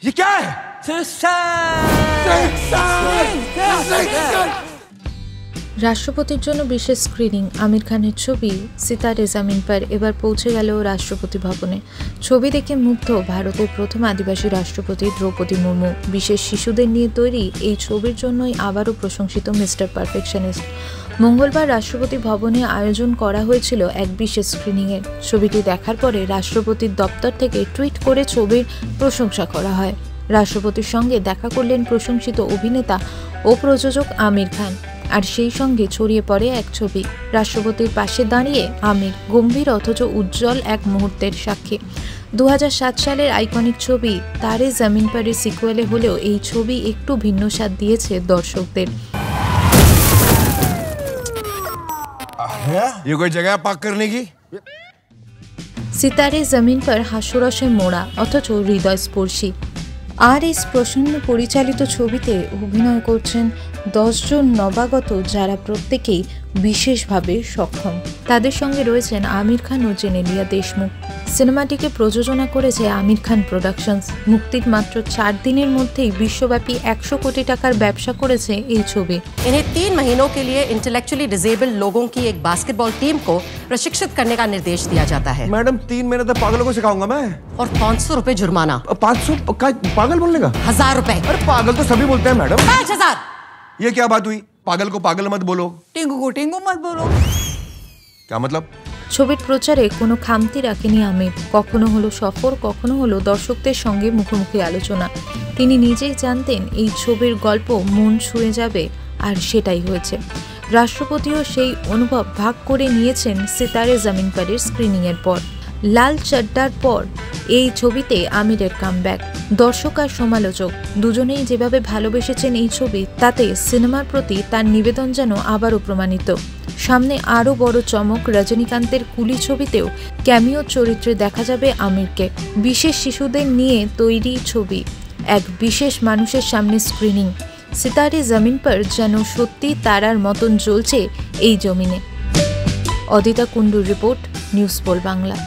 ये क्या है? রাষ্ট্রপতির জন্য বিশেষ স্ক্রিনিং। আমির খানের ছবি সিতারে জামিন পার এবার পৌঁছে গেল রাষ্ট্রপতি ভবনে। ছবি দেখে মুগ্ধ ভারতের প্রথম আদিবাসী রাষ্ট্রপতি দ্রৌপদী মুর্মু। বিশেষ শিশুদের নিয়ে তৈরি এই ছবির জন্যই আবারও প্রশংসিত মিস্টার পারফেকশনিস্ট। মঙ্গলবার রাষ্ট্রপতি ভবনে আয়োজন করা হয়েছিল এক বিশেষ স্ক্রিনিংয়ের। ছবিটি দেখার পরে রাষ্ট্রপতির দপ্তর থেকে টুইট করে ছবির প্রশংসা করা হয়। রাষ্ট্রপতির সঙ্গে দেখা করলেন প্রশংসিত অভিনেতা ও প্রযোজক আমির খান। আর সেই সঙ্গে ছড়িয়ে পড়ে এক ছবি। রাষ্ট্রপতির পাশে দাঁড়িয়ে আমির গম্ভীর অথচ উজ্জ্বল এক মুহূর্তের সাক্ষী। 2007 সালের আইকনিক ছবি তারে জামিন পারের সিকুয়েলে হলেও এই ছবি একটু ভিন্ন স্বাদ দিয়েছে দর্শকদের। ये कोई जगह पार्क करने की? সিতারে জামিন পার হাস্যরসে মোড়া অথচ হৃদয়স্পর্শী। আর এই প্রসন্ন পরিচালিত ছবিতে অভিনয় করছেন 10 জন নবাগত, যারা প্রত্যেকেই বিশেষভাবে সক্ষম। তাদের সঙ্গে রয়েছেন আমির খান ও জেনেলিয়া দেশমুখ। সিনেমাটিকে প্রযোজনা করেছে আমির খান প্রোডাকশনস। মুক্তির মাত্র 4 দিনের মধ্যেই বিশ্বব্যাপী 100 কোটি টাকার ব্যবসা করেছে এই ছবি। इन्हें 3 महीनों के लिए इंटेलेक्चुअली डिसेबल्ड लोगों की एक बास्केटबॉल टीम को प्रशिक्षित करने का निर्देश दिया जाता है। मैडम 3 महीने तक पागलों को सिखाऊंगा मैं। और 500 रुपए जुर्माना। 500 पागल बोलने का? 1000 रुपए। अरे पागल तो सभी बोलते हैं मैडम। 5000। ये क्या बात हुई? पागल को पागल मत बोलो, टिंगू को टिंगू मत बोलो। क्या मतलब? ছবির প্রচারে কোনো খামতি রাখেনি আমির। কখনো হলো সফর, কখনো হলো দর্শকদের সঙ্গে মুখোমুখি আলোচনা। তিনি নিজেই জানতেন এই ছবির গল্প মন ছুঁয়ে যাবে, আর সেটাই হয়েছে। রাষ্ট্রপতিও সেই অনুভব ভাগ করে নিয়েছেন সিতারে জামিন পারের স্ক্রিনিংয়ের পর। লাল চড্ডার পর এই ছবিতে আমিরের কামব্যাক। দর্শক আর সমালোচক দুজনেই যেভাবে ভালোবেসেছেন এই ছবি, তাতে সিনেমার প্রতি তার নিবেদন যেন আবারও প্রমাণিত। সামনে আরও বড় চমক। রজনীকান্তের কুলি ছবিতেও ক্যামিও চরিত্রে দেখা যাবে আমিরকে। বিশেষ শিশুদের নিয়ে তৈরি ছবি, এক বিশেষ মানুষের সামনে স্ক্রিনিং। সিতারে জামিন পার যেন সত্যি তারার মতন জ্বলছে এই জমিনে। Adita কুণ্ডুর report, news pole Bangla.